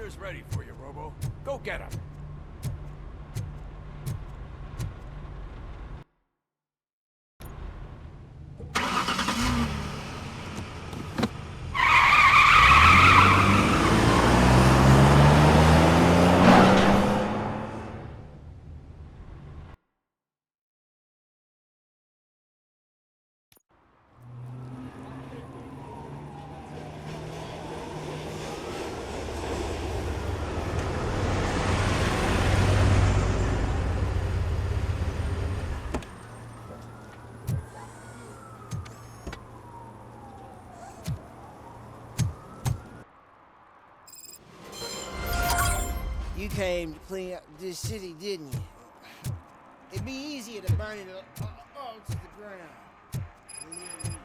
Dinner's ready for you, Robo. Go get him. You came to clean up this city, didn't you? It'd be easier to burn it all to the ground. And then you just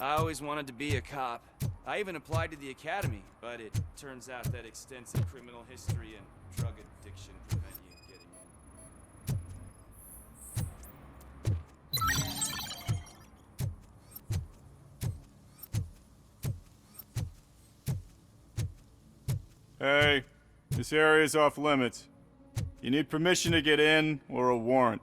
I always wanted to be a cop. I even applied to the academy, but it turns out that extensive criminal history and drug addiction prevent you getting in. Hey, this area's off limits. You need permission to get in or a warrant.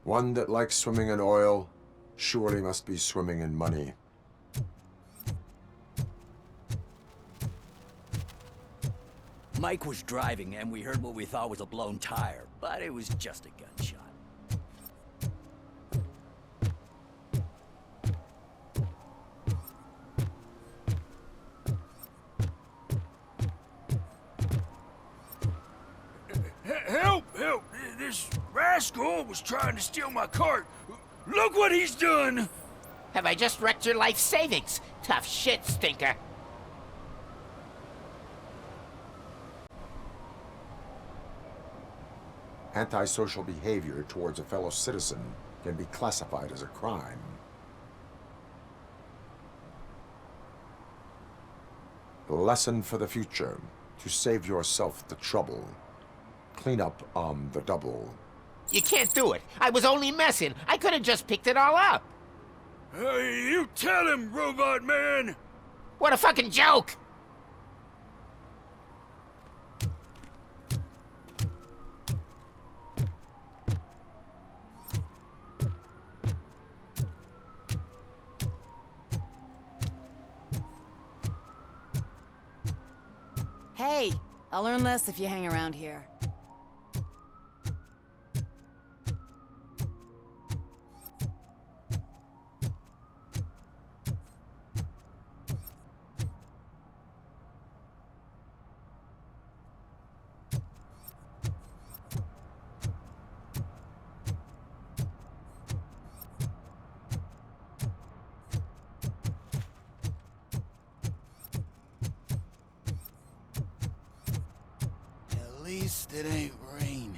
One that likes swimming in oil surely must be swimming in money. Mike was driving and we heard what we thought was a blown tire, but it was just a gunshot. Help! Help! This rascal was trying to steal my cart. Look what he's done! Have I just wrecked your life savings? Tough shit, stinker. Antisocial behavior towards a fellow citizen can be classified as a crime. A lesson for the future. To save yourself the trouble. Clean up on the double. You can't do it. I was only messing. I could have just picked it all up. Hey, you tell him, Robot Man! What a fucking joke! Hey, I'll learn less if you hang around here. At least it ain't raining.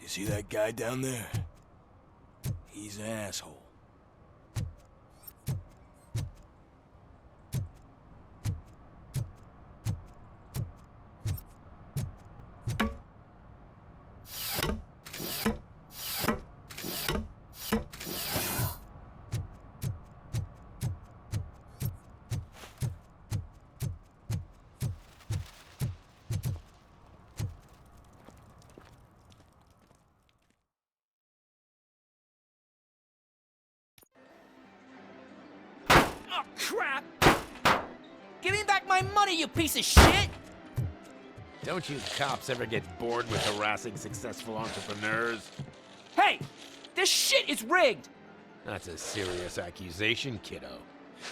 You see that guy down there? He's an asshole. Oh, crap! Give me back my money, you piece of shit! Don't you cops ever get bored with harassing successful entrepreneurs? Hey! This shit is rigged! That's a serious accusation, kiddo.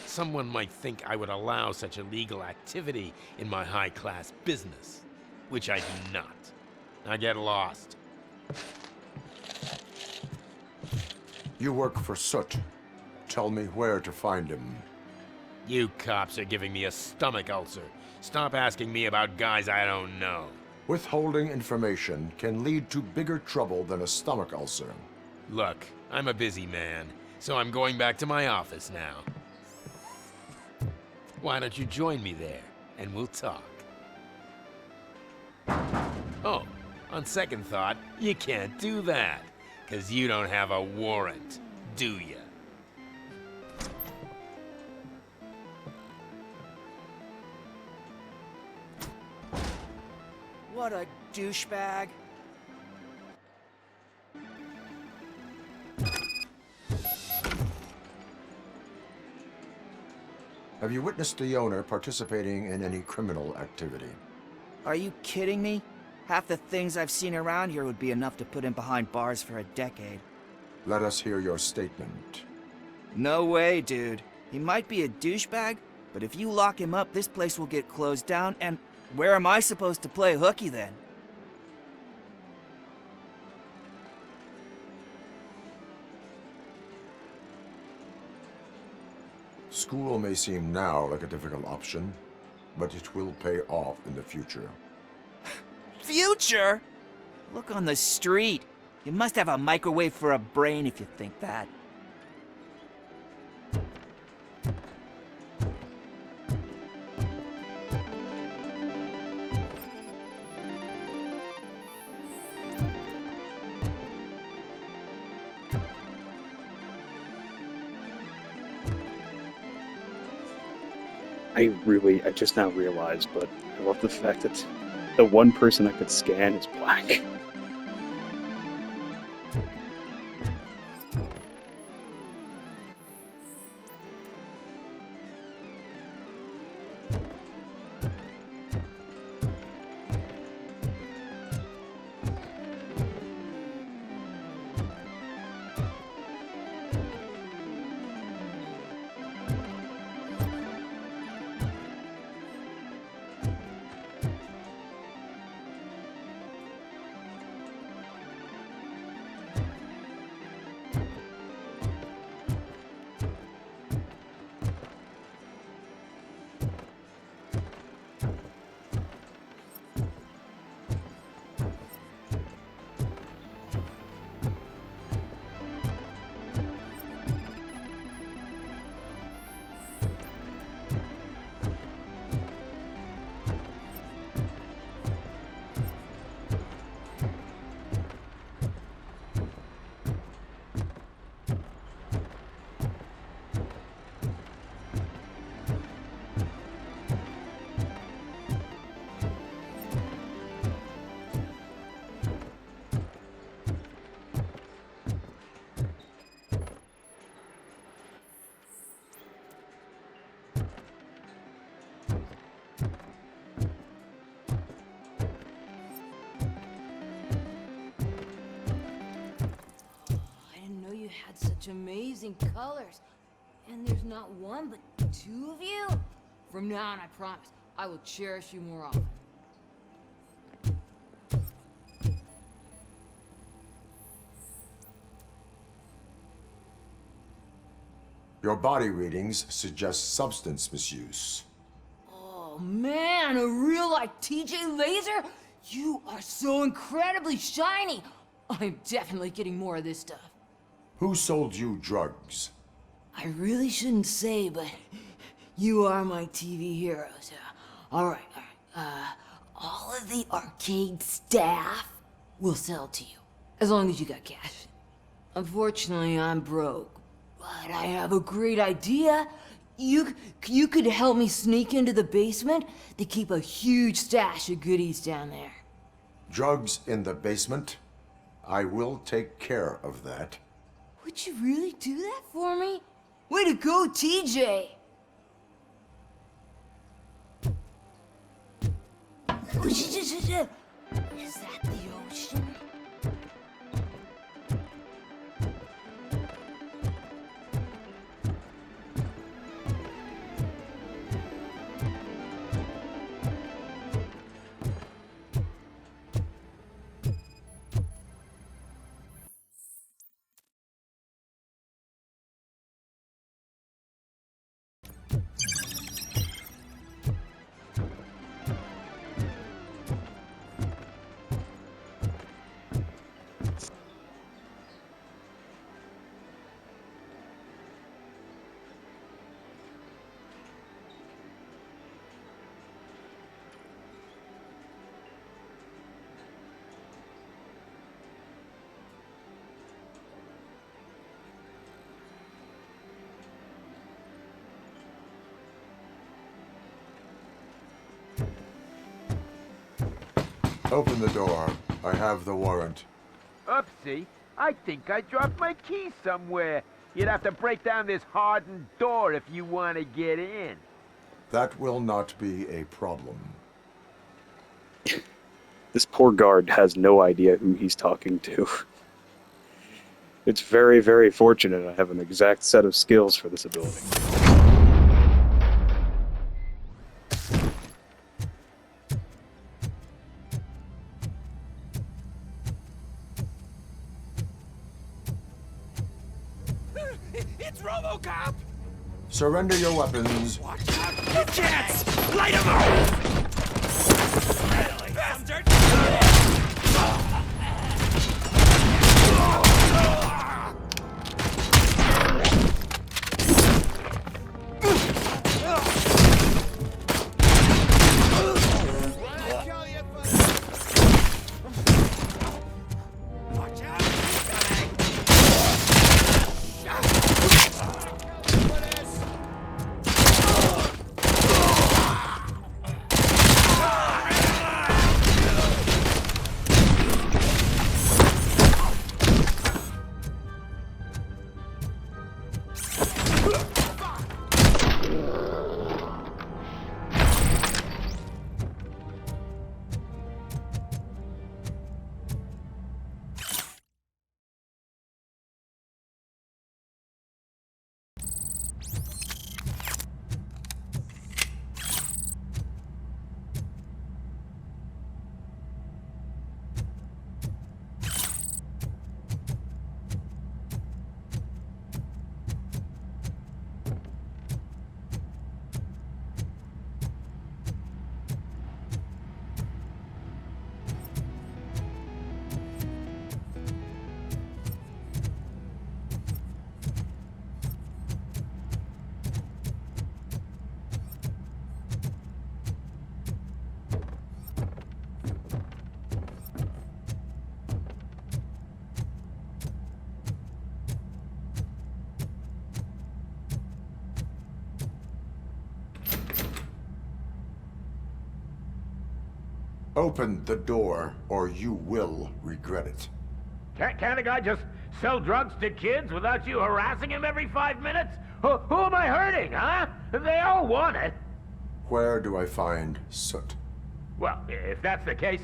Someone might think I would allow such illegal activity in my high-class business, which I do not. I get lost. You work for Soot. Tell me where to find him. You cops are giving me a stomach ulcer. Stop asking me about guys I don't know. Withholding information can lead to bigger trouble than a stomach ulcer. Look, I'm a busy man, so I'm going back to my office now. Why don't you join me there, and we'll talk. Oh, on second thought, you can't do that, 'cause you don't have a warrant, do ya? What a douchebag. Have you witnessed the owner participating in any criminal activity? Are you kidding me? Half the things I've seen around here would be enough to put him behind bars for a decade. Let us hear your statement. No way, dude. He might be a douchebag, but if you lock him up, this place will get closed down, and where am I supposed to play hooky then? School may seem now like a difficult option, but it will pay off in the future. Future? Look on the street. You must have a microwave for a brain if you think that. I just now realized, but I love the fact that the one person I could scan is black. amazing colors. And there's not one, but two of you? From now on, I promise, I will cherish you more often. Your body readings suggest substance misuse. Oh man, a real like TJ Laser? You are so incredibly shiny. I'm definitely getting more of this stuff. Who sold you drugs? I really shouldn't say, but you are my TV heroes. All right. All of the arcade staff will sell to you, as long as you got cash. Unfortunately, I'm broke, but I have a great idea. You could help me sneak into the basement. They keep a huge stash of goodies down there. Drugs in the basement? I will take care of that. Would you really do that for me? Way to go, TJ! Is that the ocean? Open the door. I have the warrant. Oopsie. I think I dropped my key somewhere. You'd have to break down this hardened door if you want to get in. That will not be a problem. This poor guard has no idea who he's talking to. It's very, very fortunate I have an exact set of skills for this ability. It's Robocop! Surrender your weapons. Watch out! You can't! Light him up! Really, bastard! Watch out! Open the door, or you will regret it. Can't a guy just sell drugs to kids without you harassing him every 5 minutes? Who am I hurting, huh? They all want it. Where do I find soot? Well, if that's the case,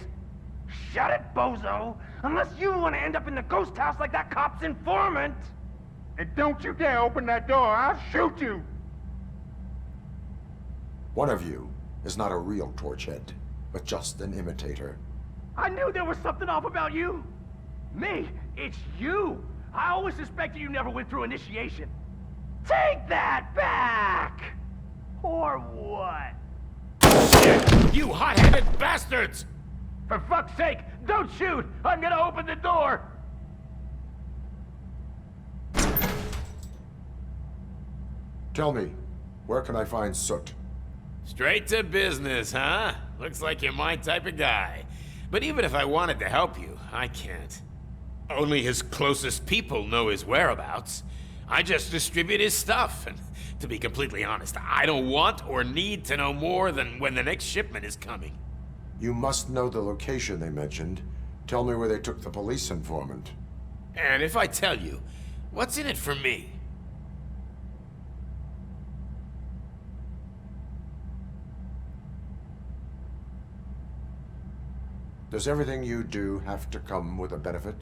shut it, bozo! Unless you want to end up in the ghost house like that cop's informant! And don't you dare open that door, I'll shoot you! One of you is not a real Torchhead, but just an imitator. I knew there was something off about you! Me? It's you! I always suspected you never went through initiation. Take that back! Or what? You hot-headed bastards! For fuck's sake, don't shoot! I'm gonna open the door! Tell me, where can I find Soot? Straight to business, huh? Looks like you're my type of guy. But even if I wanted to help you, I can't. Only his closest people know his whereabouts. I just distribute his stuff, and to be completely honest, I don't want or need to know more than when the next shipment is coming. You must know the location they mentioned. Tell me where they took the police informant. And if I tell you, what's in it for me? Does everything you do have to come with a benefit?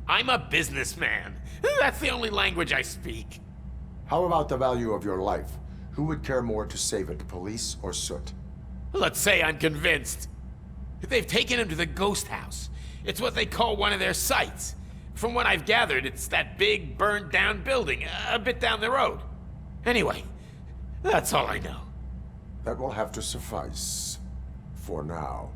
I'm a businessman. That's the only language I speak. How about the value of your life? Who would care more to save it, police or Soot? Let's say I'm convinced. They've taken him to the ghost house. It's what they call one of their sites. From what I've gathered, it's that big, burned-down building, a bit down the road. Anyway, that's all I know. That will have to suffice. For now.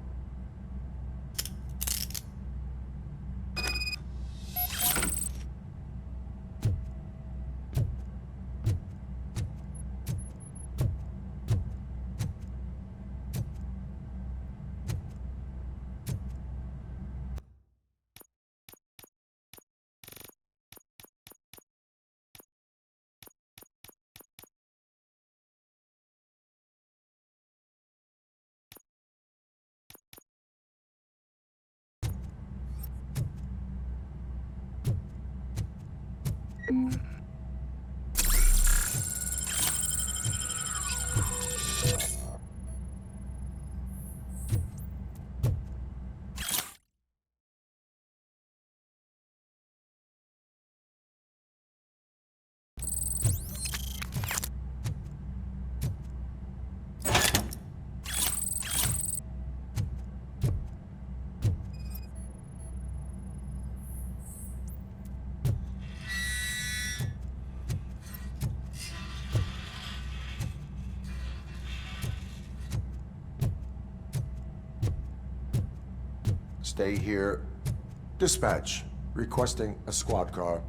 Stay here. Dispatch. Requesting a squad car.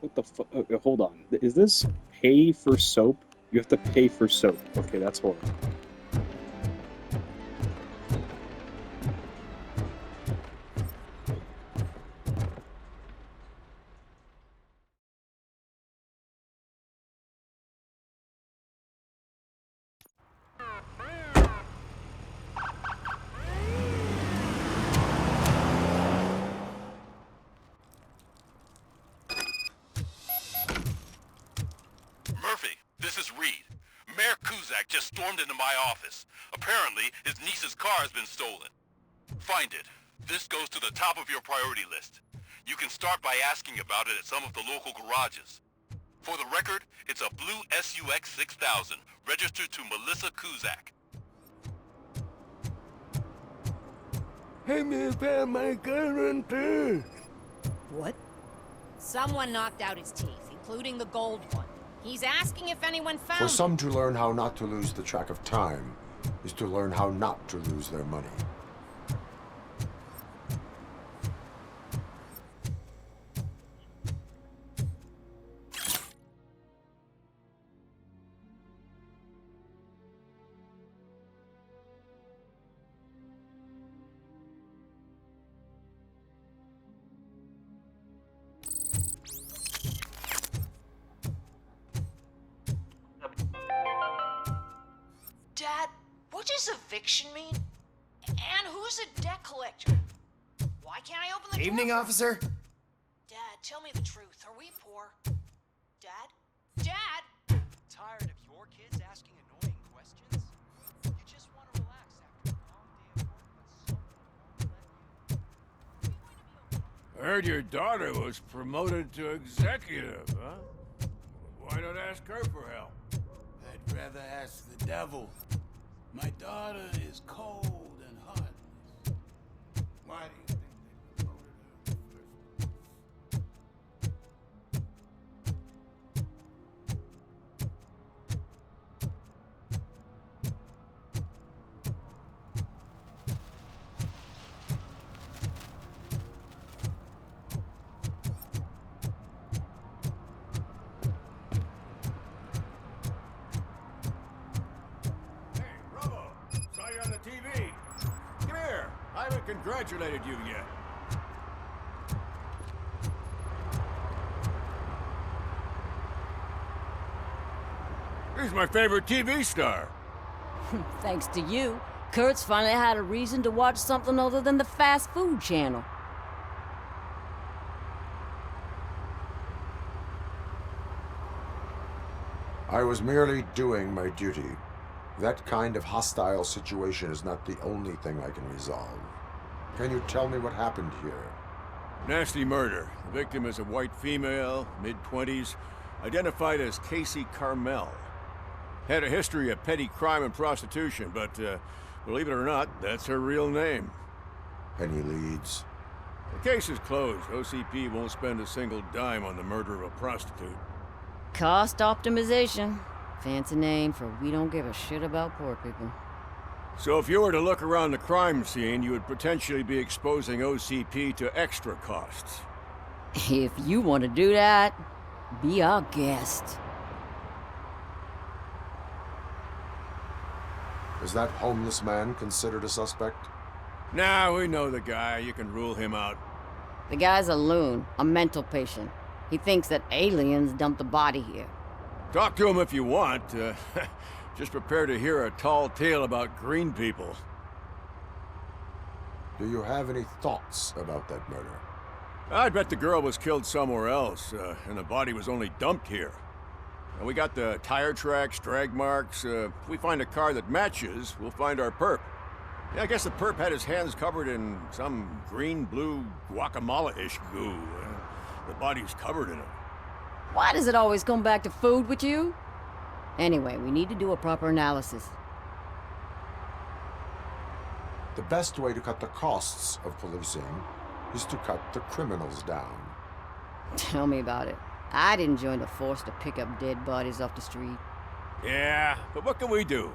What the fuck? Okay, hold on. Is this pay for soap? You have to pay for soap. Okay, that's horrible. is Reed. Mayor Kuzak just stormed into my office. Apparently, his niece's car has been stolen. Find it. This goes to the top of your priority list. You can start by asking about it at some of the local garages. For the record, it's a blue SUX 6000, registered to Melissa Kuzak. Hey, me found my gun too. What? Someone knocked out his teeth, including the gold one. He's asking if anyone found For it. some to learn how not to lose the track of time is to learn how not to lose their money. Dad, what does eviction mean? And who's a debt collector? Why can't I open the door? Evening, officer. Dad, tell me the truth. Are we poor? Dad? Dad? Tired of your kids asking annoying questions? You just want to relax after a long day of work, but someone won't let you. Heard your daughter was promoted to executive, huh? Why not ask her for help? I'd rather ask the devil. My daughter is cold and heartless. Why do you think they promoted her in the first place? Saw you on the TV. Come here. I haven't congratulated you yet. He's my favorite TV star. Thanks to you, Kurt's finally had a reason to watch something other than the fast food channel. I was merely doing my duty. That kind of hostile situation is not the only thing I can resolve. Can you tell me what happened here? Nasty murder. The victim is a white female, mid-20s, identified as Casey Carmel. Had a history of petty crime and prostitution, but believe it or not, that's her real name. Any leads? The case is closed. OCP won't spend a single dime on the murder of a prostitute. Cost optimization. Fancy name for we don't give a shit about poor people. So if you were to look around the crime scene, you would potentially be exposing OCP to extra costs. If you want to do that, be our guest. Is that homeless man considered a suspect? Nah, we know the guy. You can rule him out. The guy's a loon, a mental patient. He thinks that aliens dumped the body here. Talk to him if you want. Just prepare to hear a tall tale about green people. Do you have any thoughts about that murder? I bet the girl was killed somewhere else, and the body was only dumped here. And we got the tire tracks, drag marks. If we find a car that matches, we'll find our perp. Yeah, I guess the perp had his hands covered in some green-blue guacamole-ish goo. The body's covered in it. Why does it always come back to food with you? Anyway, we need to do a proper analysis. The best way to cut the costs of policing is to cut the criminals down. Tell me about it. I didn't join the force to pick up dead bodies off the street. Yeah, but what can we do?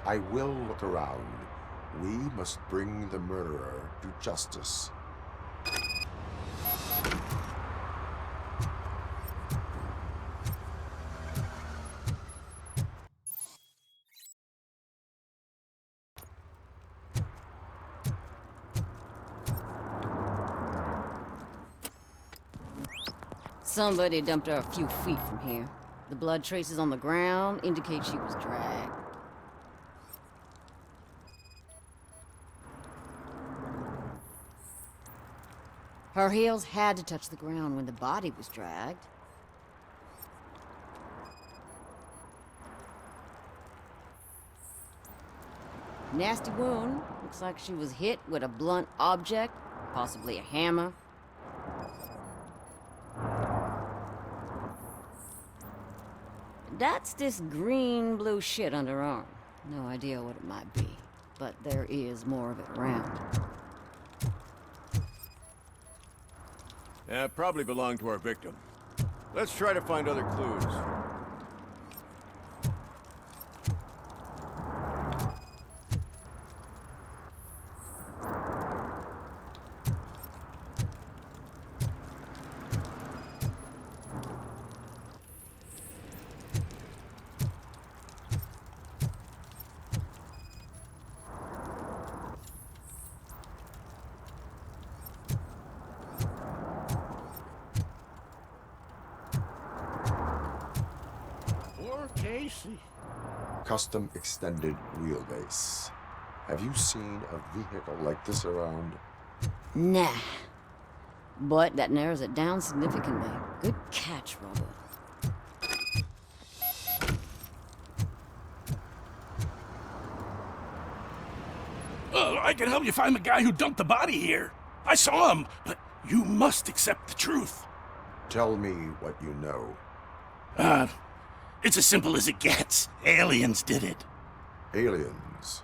I will look around. We must bring the murderer to justice. Somebody dumped her a few feet from here. The blood traces on the ground indicate she was dragged. Her heels had to touch the ground when the body was dragged. Nasty wound. Looks like she was hit with a blunt object, possibly a hammer. That's this green-blue shit under her arm. No idea what it might be, but there is more of it around. Yeah, probably belonged to our victim. Let's try to find other clues. Casey. Custom extended wheelbase. Have you seen a vehicle like this around? Nah. But that narrows it down significantly. Good catch, Robo. I can help you find the guy who dumped the body here. I saw him, but you must accept the truth. Tell me what you know. It's as simple as it gets. Aliens did it. Aliens?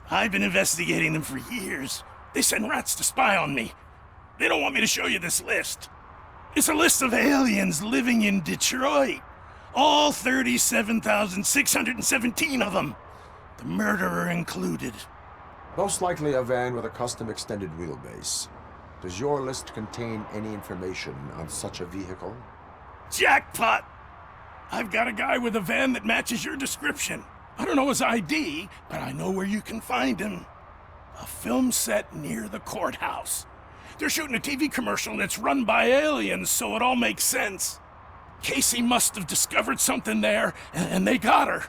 I've been investigating them for years. They send rats to spy on me. They don't want me to show you this list. It's a list of aliens living in Detroit. All 37,617 of them. The murderer included. Most likely a van with a custom extended wheelbase. Does your list contain any information on such a vehicle? Jackpot! I've got a guy with a van that matches your description. I don't know his ID, but I know where you can find him. A film set near the courthouse. They're shooting a TV commercial and it's run by aliens, so it all makes sense. Casey must have discovered something there, and they got her.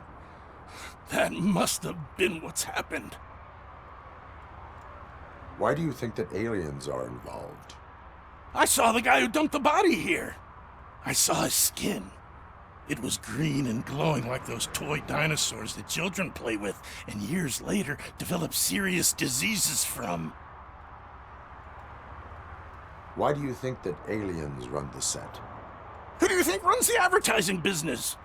That must have been what's happened. Why do you think that aliens are involved? I saw the guy who dumped the body here. I saw his skin. It was green and glowing like those toy dinosaurs that children play with and years later develop serious diseases from. Why do you think that aliens run the set? Who do you think runs the advertising business?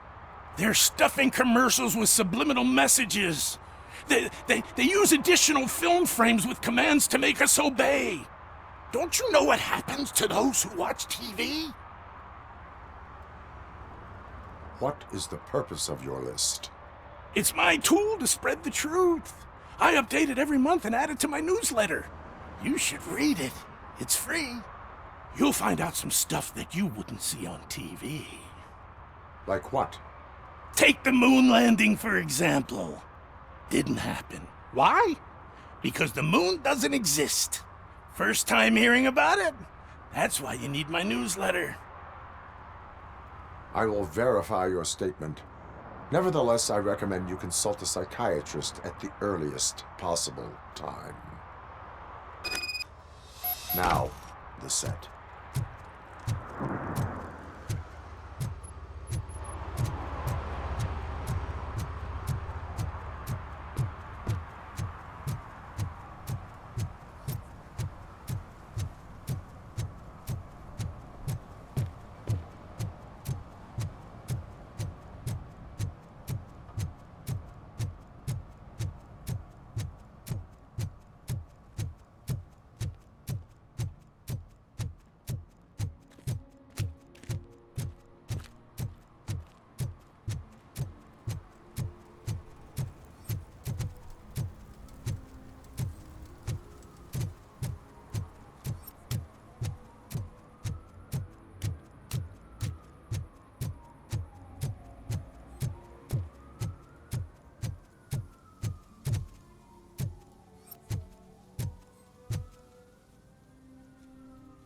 They're stuffing commercials with subliminal messages. They use additional film frames with commands to make us obey. Don't you know what happens to those who watch TV? What is the purpose of your list? It's my tool to spread the truth. I update it every month and add it to my newsletter. You should read it. It's free. You'll find out some stuff that you wouldn't see on TV. Like what? Take the moon landing, for example. Didn't happen. Why? Because the moon doesn't exist. First time hearing about it? That's why you need my newsletter. I will verify your statement. Nevertheless, I recommend you consult a psychiatrist at the earliest possible time. Now, the set.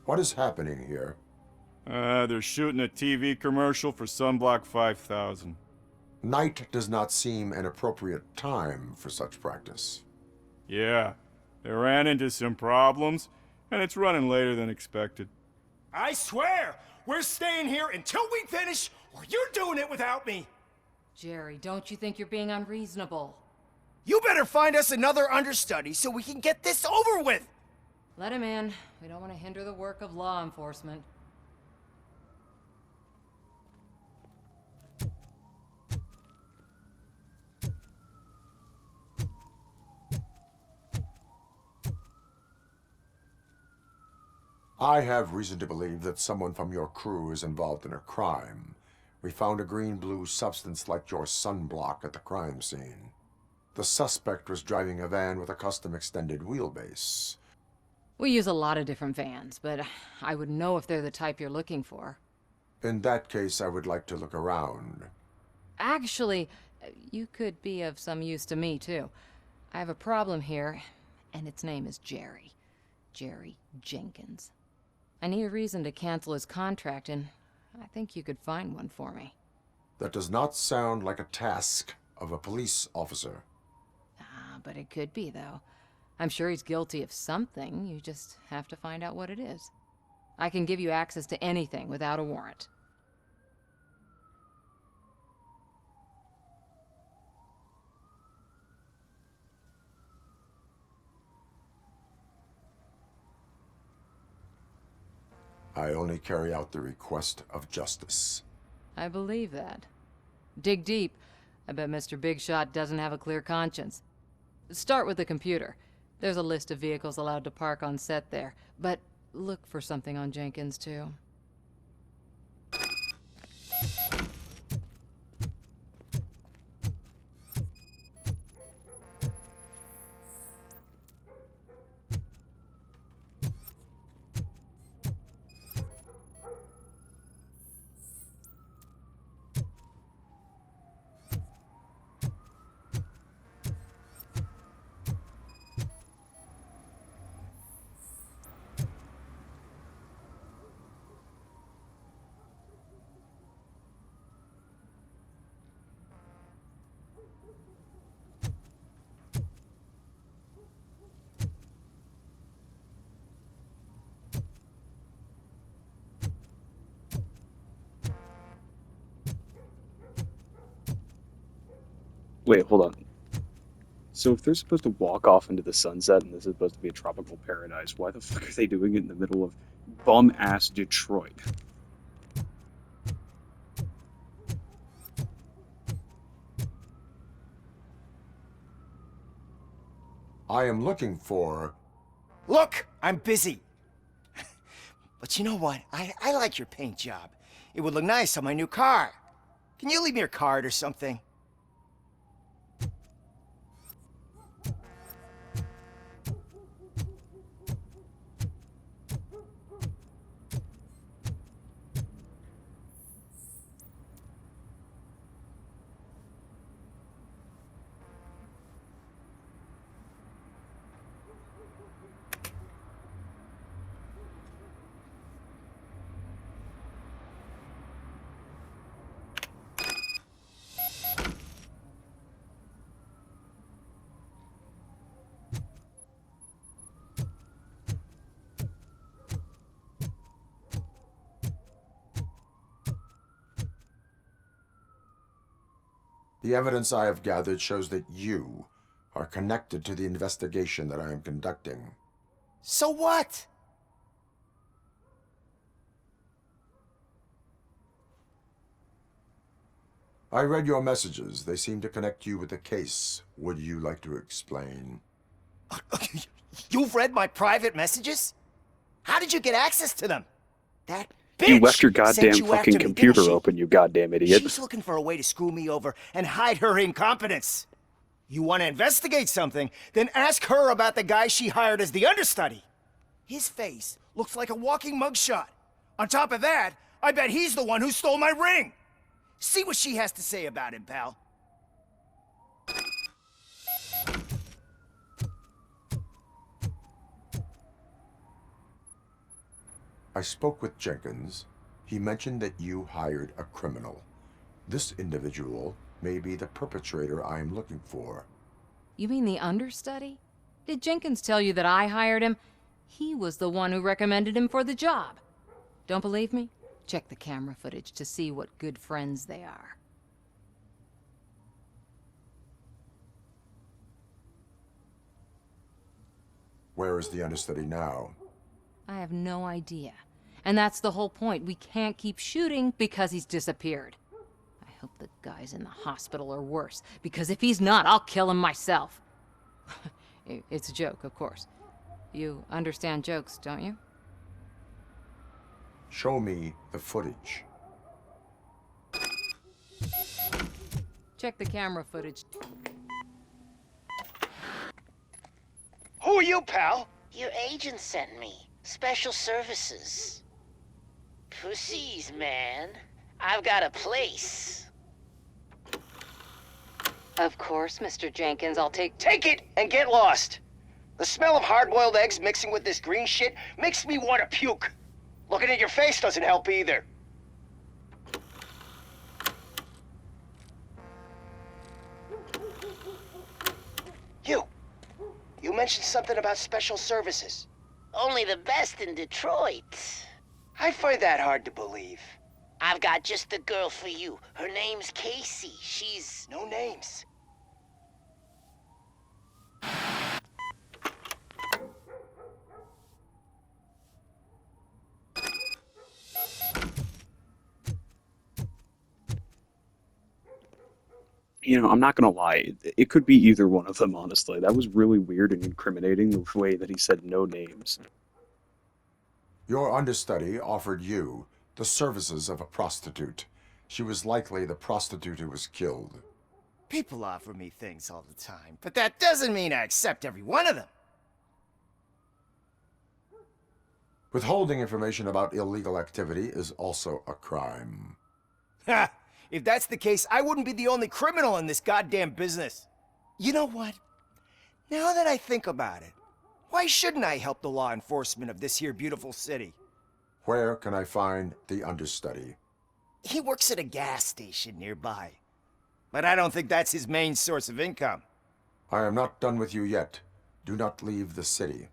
What is happening here? They're shooting a TV commercial for Sunblock 5000. Night does not seem an appropriate time for such practice. Yeah, they ran into some problems, and it's running later than expected. I swear, we're staying here until we finish, or you're doing it without me. Jerry, don't you think you're being unreasonable? You better find us another understudy so we can get this over with! Let him in. We don't want to hinder the work of law enforcement. I have reason to believe that someone from your crew is involved in a crime. We found a green-blue substance like your sunblock at the crime scene. The suspect was driving a van with a custom extended wheelbase. We use a lot of different vans, but I would know if they're the type you're looking for. In that case, I would like to look around. Actually, you could be of some use to me, too. I have a problem here, and its name is Jerry. Jerry Jenkins. I need a reason to cancel his contract, and I think you could find one for me. That does not sound like a task of a police officer. But it could be, though. I'm sure he's guilty of something. You just have to find out what it is. I can give you access to anything without a warrant. I only carry out the request of justice. I believe that. Dig deep. I bet Mr. Big Shot doesn't have a clear conscience. Start with the computer. There's a list of vehicles allowed to park on set there, but look for something on Jenkins, too. Wait, hold on. So if they're supposed to walk off into the sunset and this is supposed to be a tropical paradise, why the fuck are they doing it in the middle of bum-ass Detroit? I am looking for... Look, I'm busy. But you know what? I like your paint job. It would look nice on my new car. Can you leave me your card or something? The evidence I have gathered shows that you are connected to the investigation that I am conducting. So what? I read your messages. They seem to connect you with the case. Would you like to explain? You've read my private messages? How did you get access to them? That bitch You left your sent goddamn you after fucking me, computer didn't she? open, you goddamn idiot. She's looking for a way to screw me over and hide her incompetence. You want to investigate something, then ask her about the guy she hired as the understudy. His face looks like a walking mugshot. On top of that, I bet he's the one who stole my ring. See what she has to say about him, pal. I spoke with Jenkins. He mentioned that you hired a criminal. This individual may be the perpetrator I am looking for. You mean the understudy? Did Jenkins tell you that I hired him? He was the one who recommended him for the job. Don't believe me? Check the camera footage to see what good friends they are. Where is the understudy now? I have no idea. And that's the whole point. We can't keep shooting because he's disappeared. I hope the guy's in the hospital or worse, because if he's not, I'll kill him myself. It's a joke, of course. You understand jokes, don't you? Show me the footage. Check the camera footage. Who are you, pal? Your agent sent me. Special services. Pussies, man. I've got a place. Of course, Mr. Jenkins, I'll take... Take it and get lost. The smell of hard-boiled eggs mixing with this green shit makes me want to puke. Looking at your face doesn't help either. You mentioned something about special services. Only the best in Detroit. I find that hard to believe. I've got just the girl for you. Her name's Casey. She's... No names. You know, I'm not gonna lie. It could be either one of them, honestly. That was really weird and incriminating, the way that he said no names. Your understudy offered you the services of a prostitute. She was likely the prostitute who was killed. People offer me things all the time, but that doesn't mean I accept every one of them. Withholding information about illegal activity is also a crime. Ha! If that's the case, I wouldn't be the only criminal in this goddamn business. You know what? Now that I think about it, why shouldn't I help the law enforcement of this here beautiful city? Where can I find the understudy? He works at a gas station nearby. But I don't think that's his main source of income. I am not done with you yet. Do not leave the city.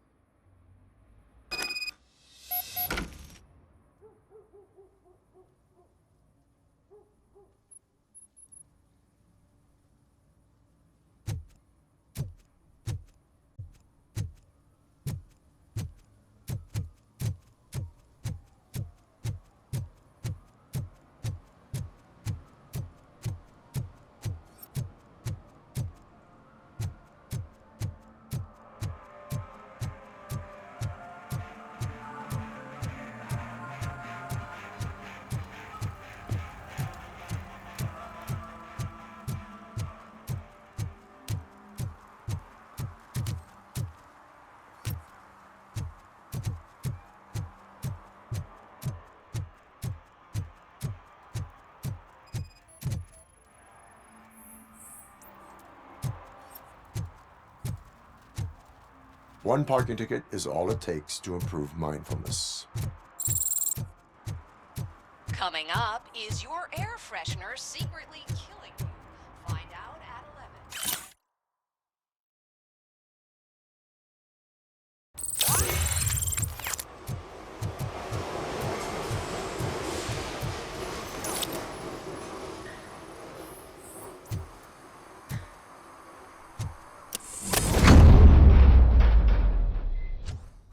One parking ticket is all it takes to improve mindfulness. Coming up, is your air freshener secretly killing you? Find out at 11.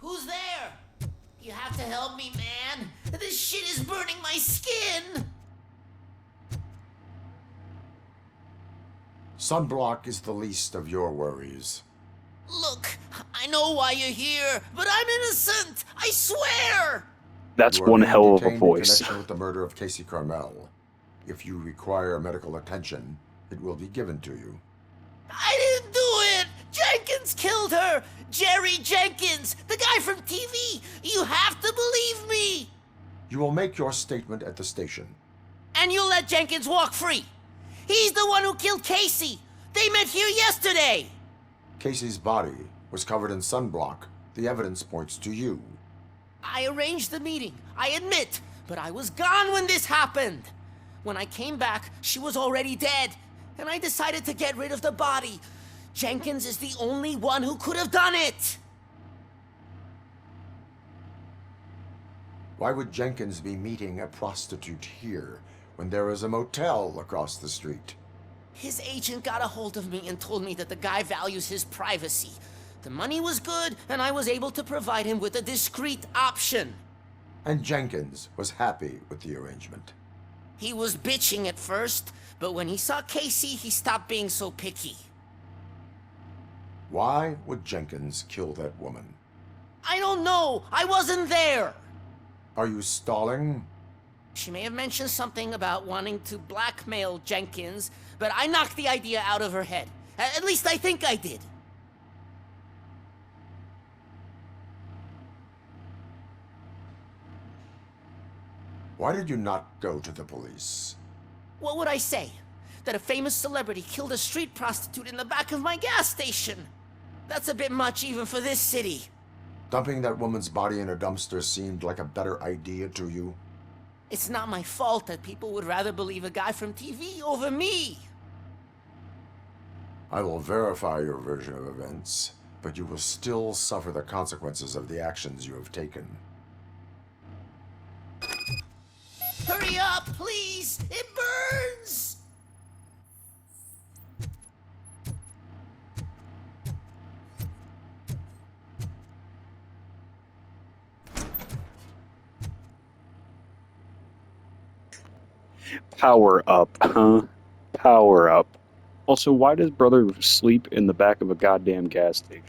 Who's there? You have to help me, man. This shit is burning my skin. Sunblock is the least of your worries. Look, I know why you're here, but I'm innocent. I swear. That's You are one being hell of a detained in voice. connection with the murder of Casey Carmel. If you require medical attention, it will be given to you. I didn't do it. Jenkins killed her. Jerry Jenkins, the guy from TV. You have to believe me. You will make your statement at the station. And you'll let Jenkins walk free. He's the one who killed Casey. They met here yesterday. Casey's body was covered in sunblock. The evidence points to you. I arranged the meeting, I admit, but I was gone when this happened. When I came back, she was already dead, and I decided to get rid of the body. Jenkins is the only one who could have done it. Why would Jenkins be meeting a prostitute here when there is a motel across the street? His agent got a hold of me and told me that the guy values his privacy. The money was good, and I was able to provide him with a discreet option. And Jenkins was happy with the arrangement. He was bitching at first, but when he saw Casey, he stopped being so picky. Why would Jenkins kill that woman? I don't know. I wasn't there. Are you stalling? She may have mentioned something about wanting to blackmail Jenkins, but I knocked the idea out of her head. At least I think I did. Why did you not go to the police? What would I say? That a famous celebrity killed a street prostitute in the back of my gas station? That's a bit much even for this city. Dumping that woman's body in a dumpster seemed like a better idea to you? It's not my fault that people would rather believe a guy from TV over me. I will verify your version of events, but you will still suffer the consequences of the actions you have taken. Hurry up, please! It burns! Power up, huh? Power up. Also, why does brother sleep in the back of a goddamn gas station?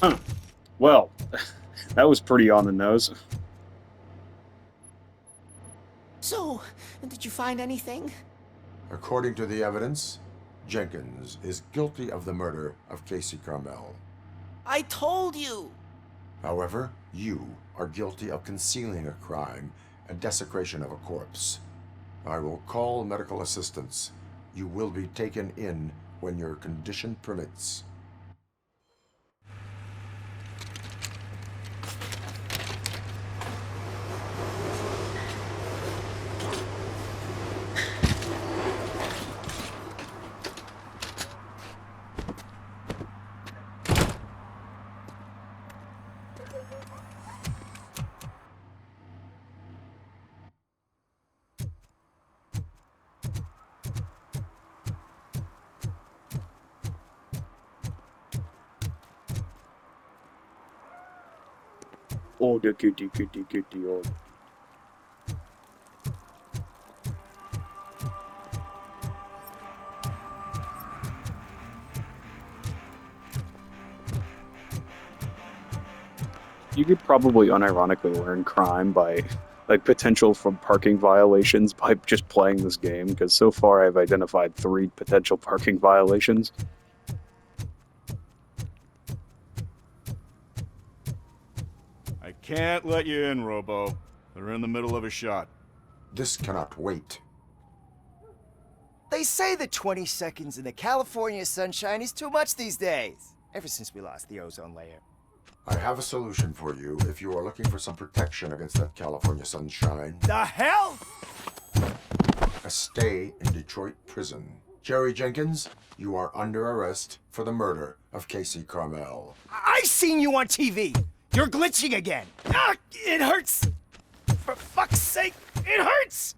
Huh. Well, that was pretty on the nose. So, did you find anything? According to the evidence, Jenkins is guilty of the murder of Casey Carmel. I told you! However, you are guilty of concealing a crime and desecration of a corpse. I will call medical assistance. You will be taken in when your condition permits. Oh, the kitty, kitty, kitty, oh. You could probably unironically learn crime by, like, potential from parking violations by just playing this game, because so far I've identified 3 potential parking violations. I can't let you in, Robo. They're in the middle of a shot. This cannot wait. They say that 20 seconds in the California sunshine is too much these days, ever since we lost the ozone layer. I have a solution for you if you are looking for some protection against that California sunshine. The hell? A stay in Detroit prison. Jerry Jenkins, you are under arrest for the murder of Casey Carmel. I seen you on TV. You're glitching again. Ah, it hurts. For fuck's sake, it hurts.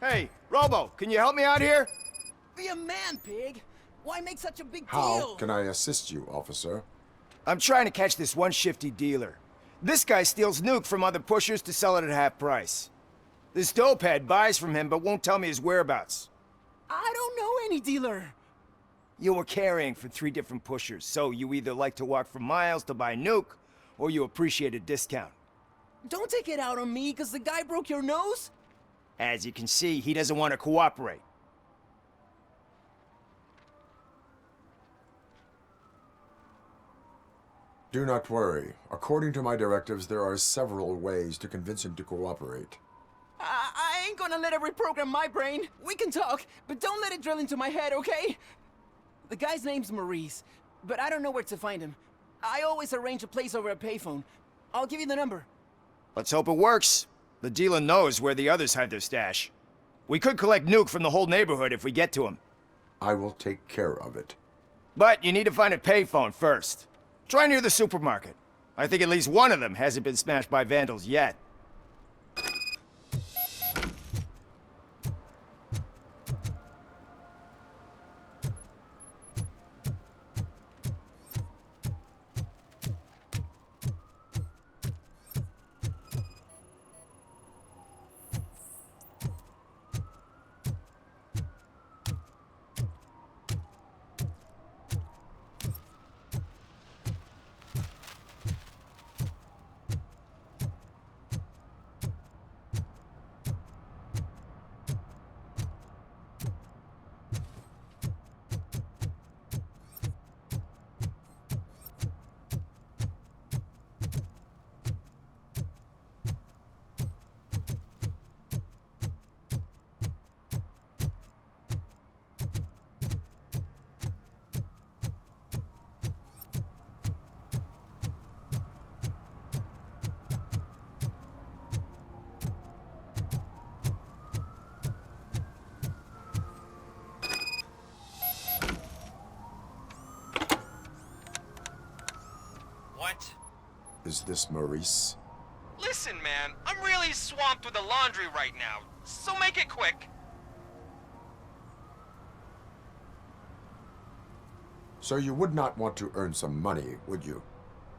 Hey, Robo, can you help me out here? Be a man, pig. Why make such a big How deal? can I assist you, officer? I'm trying to catch this one shifty dealer. This guy steals nuke from other pushers to sell it at half price. This dopehead buys from him but won't tell me his whereabouts. I don't know any dealer. You were carrying for 3 different pushers, so you either like to walk for miles to buy nuke, or you appreciate a discount. Don't take it out on me, because the guy broke your nose? As you can see, he doesn't want to cooperate. Do not worry. According to my directives, there are several ways to convince him to cooperate. I ain't gonna let it reprogram my brain. We can talk, but don't let it drill into my head, okay? The guy's name's Maurice, but I don't know where to find him. I always arrange a place over a payphone. I'll give you the number. Let's hope it works. The dealer knows where the others hide their stash. We could collect nuke from the whole neighborhood if we get to him. I will take care of it. But you need to find a payphone first. Try near the supermarket. I think at least one of them hasn't been smashed by vandals yet. What? Is this Maurice? Listen, man, I'm really swamped with the laundry right now, so make it quick. So you would not want to earn some money, would you?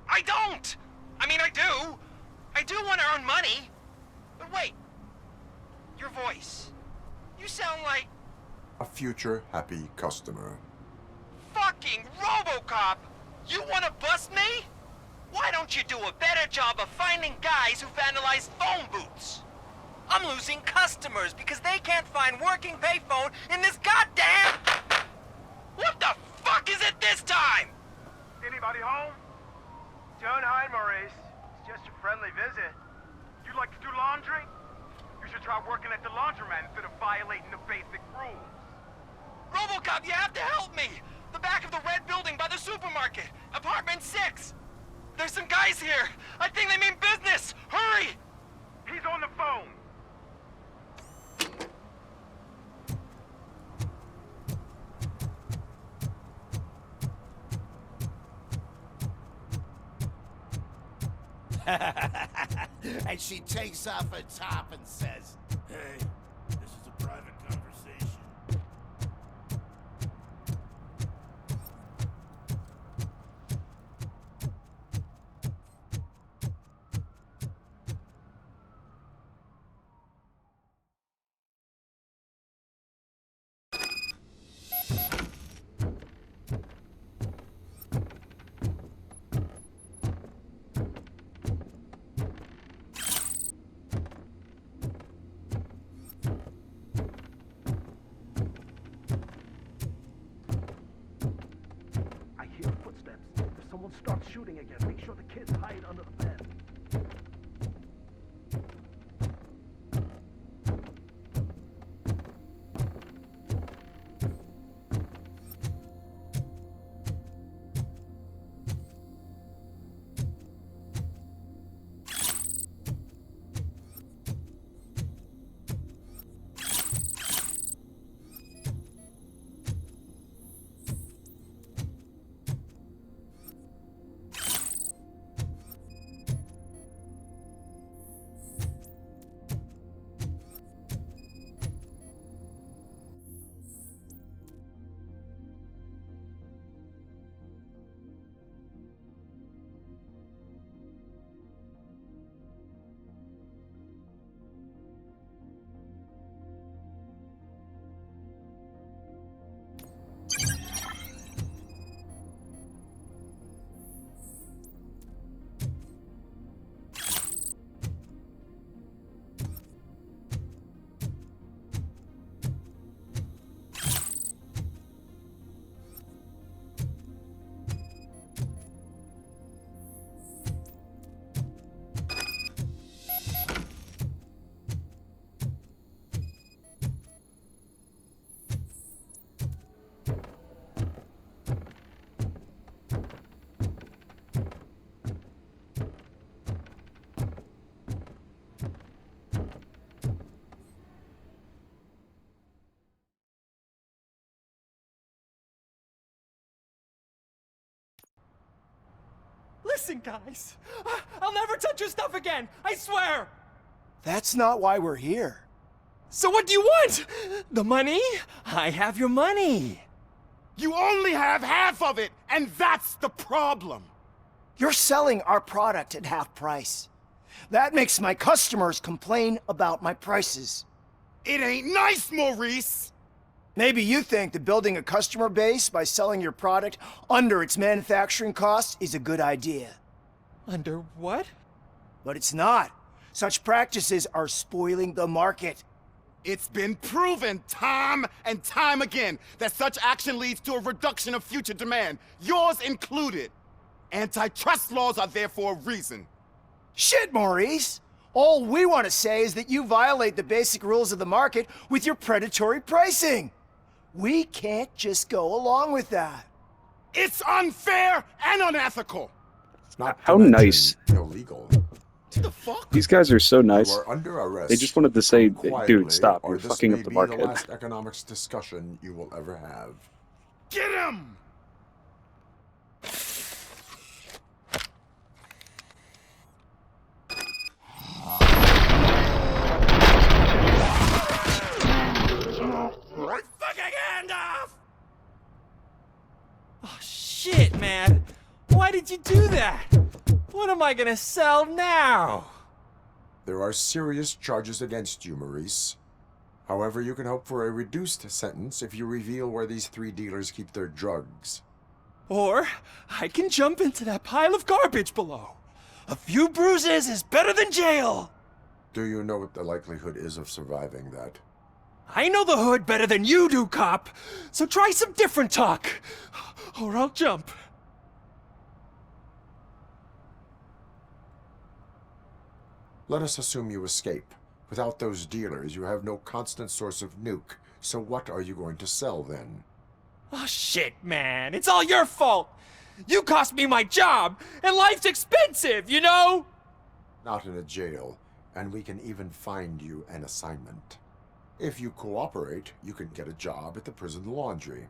I don't! I mean, I do! I do want to earn money! But wait, your voice. You sound like A future happy customer. fucking Robocop! You want to bust me? Why don't you do a better job of finding guys who vandalize phone booths? I'm losing customers because they can't find working payphone in this goddamn... What the fuck is it this time? Anybody home? Don't hide, Maurice. It's just a friendly visit. You like to do laundry? You should try working at the laundromat instead of violating the basic rules. Robocop, you have to help me! The back of the red building by the supermarket. Apartment 6. There's some guys here. I think they mean business. Hurry! He's on the phone. And she takes off her top and says, "Hey, this is a private conversation." shooting again. Make sure the kids hide under the bed. Listen, guys. I'll never touch your stuff again. I swear. That's not why we're here. So what do you want? The money? I have your money. You only have half of it, and that's the problem. You're selling our product at half price. That makes my customers complain about my prices. It ain't nice, Maurice. Maybe you think that building a customer base by selling your product under its manufacturing costs is a good idea. Under what? But it's not. Such practices are spoiling the market. It's been proven time and time again that such action leads to a reduction of future demand, yours included. Antitrust laws are there for a reason. Shit, Maurice! All we want to say is that you violate the basic rules of the market with your predatory pricing. We can't just go along with that. It's unfair and unethical. How nice. Illegal. The fuck? These guys are so nice. You are under arrest. They just wanted to say, Quietly, dude, stop. or You're this fucking may up the be market. The last economics discussion you will ever have. Get him! Fucking hand off! Oh, shit, man. Why did you do that? What am I gonna sell now? There are serious charges against you, Maurice. However, you can hope for a reduced sentence if you reveal where these 3 dealers keep their drugs. Or I can jump into that pile of garbage below. A few bruises is better than jail. Do you know what the likelihood is of surviving that? I know the hood better than you do, cop. So try some different talk, or I'll jump. Let us assume you escape. Without those dealers, you have no constant source of nuke. So what are you going to sell then? Oh, shit, man. It's all your fault. You cost me my job, and life's expensive, you know? Not in a jail, and we can even find you an assignment. If you cooperate, you can get a job at the prison laundry.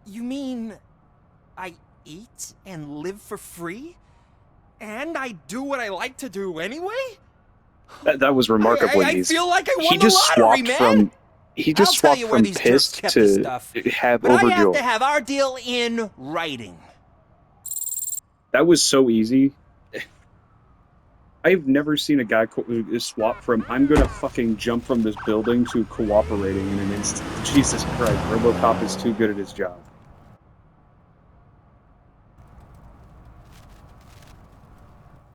You mean I eat and live for free? And I do what I like to do anyway? That was remarkably I easy. feel like I won He just the lottery, swapped man. from he just I'll tell swapped you where from these jerks pissed kept the to stuff. have But I have overjoyed. to have our deal in writing. That was so easy. I've never seen a guy swap from "I'm gonna fucking jump from this building" to cooperating in an instant. Jesus Christ, Robocop is too good at his job.